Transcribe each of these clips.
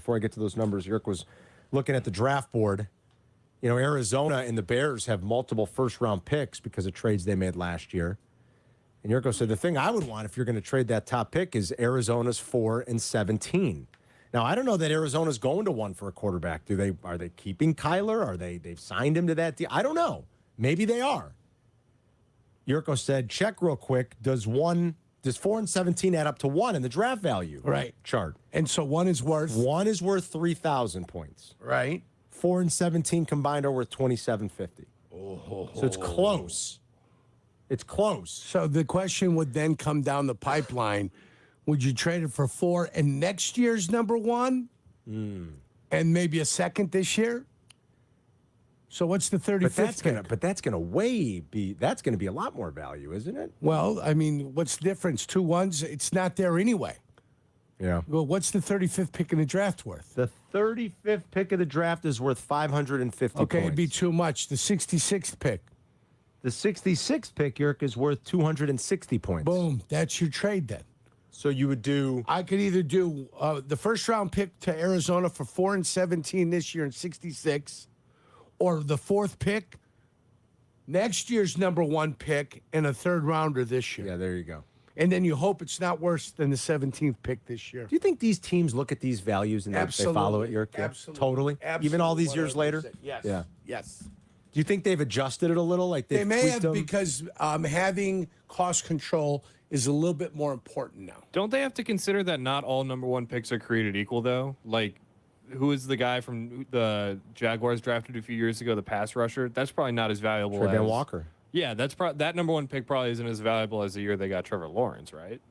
before I get to those numbers, Yerk was looking at the draft board. You know, Arizona and the Bears have multiple first-round picks because of trades they made last year. And Yurko said, the thing I would want if you're going to trade that top pick is Arizona's 4 and 17. Now, I don't know that Arizona's going to one for a quarterback. Are they keeping Kyler? They've signed him to that deal? I don't know. Maybe they are. Yurko said, check real quick. Does 4 and 17 add up to 1 in the draft value chart? And so 1 is worth? 1 is worth 3,000 points. Right. 4 and 17 combined are worth 2,750. Oh. So it's close. It's close. So the question would then come down the pipeline. Would you trade it for 4 and next year's number 1? And maybe a second this year? So what's the 35th pick? But that's gonna be a lot more value, isn't it? Well, I mean, what's the difference? 2 1s? It's not there anyway. Yeah. Well, what's the 35th pick in the draft worth? The 35th pick of the draft is worth 550 Okay, points. it'd be too much. The 66th pick. The 66th pick, Yerk, is worth 260 points. Boom. That's your trade then. So you would do... I could either do the first-round pick to Arizona for 4 and 17 this year and 66, or the 4th pick, next year's number 1 pick, and a 3rd-rounder this year. Yeah, there you go. And then you hope it's not worse than the 17th pick this year. Do you think these teams look at these values and they follow it, Yerk? Absolutely. Totally? Absolutely. Even all these years later? Yes. Yeah. Yes. Do you think they've adjusted it a little? Like They may have them? because having cost control is a little bit more important now. Don't they have to consider that not all number 1 picks are created equal, though? Like, who is the guy from the Jaguars drafted a few years ago, the pass rusher? That's probably not as valuable as... Trevor Walker. Yeah, that number 1 pick probably isn't as valuable as the year they got Trevor Lawrence, right?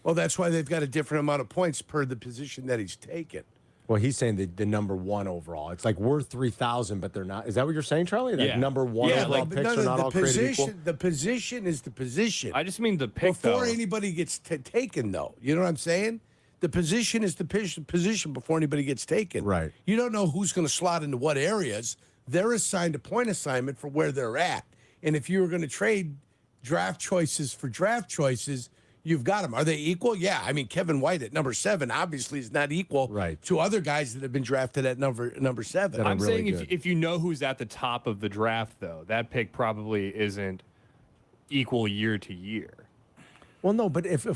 Well, that's why they've got a different amount of points per the position that he's taken. Well, he's saying the number 1 overall. It's like worth 3,000, but they're not. Is that what you're saying, Charlie? That Yeah. number 1 overall picks are not all created equal? The position is the position. I just mean the pick, before though. anybody gets taken, though. You know what I'm saying? The position is the position before anybody gets taken. Right. You don't know who's going to slot into what areas. They're assigned a point assignment for where they're at. And if you were going to trade draft choices for draft choices, you've got them. Are they equal? Yeah. I mean, Kevin White at number 7 obviously is not equal to other guys that have been drafted at number 7. I'm saying if you know who's at the top of the draft, though, that pick probably isn't equal year to year. Well, no, but if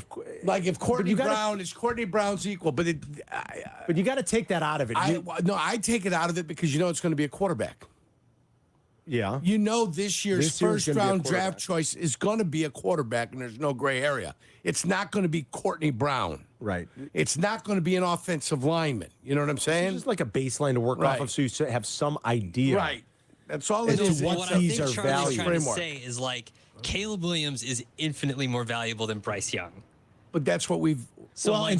Courtney Brown is Courtney Brown's equal, but you got to take that out of it. I take it out of it because you know it's going to be a quarterback. Yeah. You know this year's first-round draft choice is going to be a quarterback, and there's no gray area. It's not going to be Courtney Brown. Right. It's not going to be an offensive lineman. You know what I'm saying? It's just like a baseline to work off of so you have some idea. Right. That's all it is. What I think Charlie's trying to say is, like, Caleb Williams is infinitely more valuable than Bryce Young. But that's what we've... So, no, you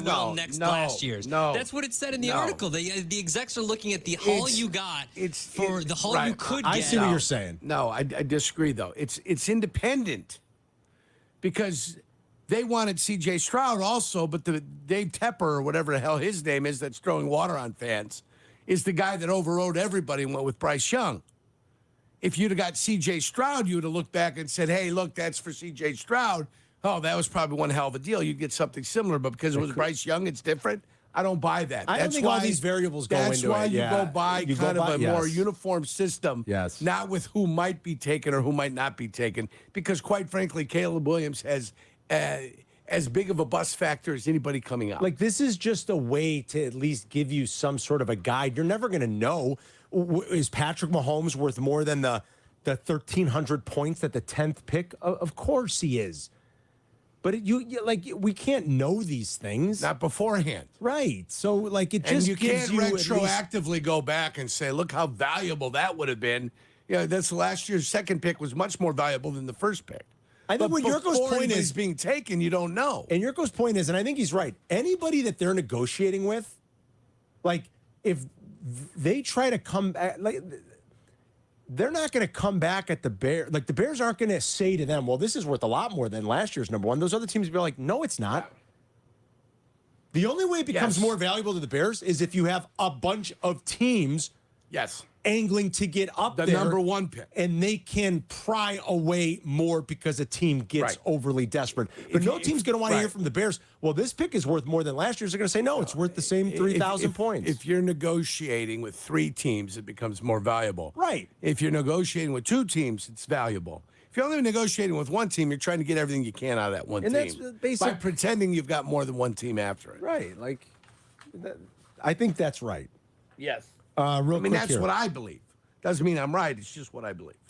will last year's. No. That's what it said in the article. The execs are looking at the haul you got for the haul you could get. I see what you're saying. No, I disagree, though. It's independent because they wanted C.J. Stroud also, but the Dave Tepper or whatever the hell his name is that's throwing water on fans is the guy that overrode everybody and went with Bryce Young. If you'd have got C.J. Stroud, you would have looked back and said, hey, look, that's for C.J. Stroud. Oh, that was probably one hell of a deal. You'd get something similar, but because it was Bryce Young, it's different. I don't buy that. I don't think all these variables go into it. That's why you go by kind of a more uniform system, not with who might be taken or who might not be taken, because quite frankly, Caleb Williams has as big of a bust factor as anybody coming out. Like, this is just a way to at least give you some sort of a guide. You're never going to know. Is Patrick Mahomes worth more than the 1,300 points at the 10th pick? Of course he is. But we can't know these things. Not beforehand. Right. So, like, it just gives you retroactively go back and say, look how valuable that would have been. Yeah, that's last year's second pick was much more valuable than the first pick. I think what Yurko's point is being taken, you don't know. And Yurko's point is, and I think he's right, anybody that they're negotiating with, like, if they try to come back, like, they're not going to come back at the Bears. Like, the Bears aren't going to say to them, well, this is worth a lot more than last year's number 1. Those other teams will be like, no, it's not. The only way it becomes more valuable to the Bears is if you have a bunch of teams angling to get up The there. number 1 pick. And they can pry away more because a team gets Right. overly desperate. But no team's going to want to hear from the Bears, well, this pick is worth more than last year's. They're going to say, no, it's worth the same 3,000 points. If you're negotiating with 3 teams, it becomes more valuable. Right. If you're negotiating with 2 teams, it's valuable. If you're only negotiating with 1 team, you're trying to get everything you can out of that one And team. that's the basic- by pretending you've got more than 1 team after it. Right. I think that's right. Yes. Real I mean, quick that's here. what I believe. Doesn't mean I'm right. It's just what I believe.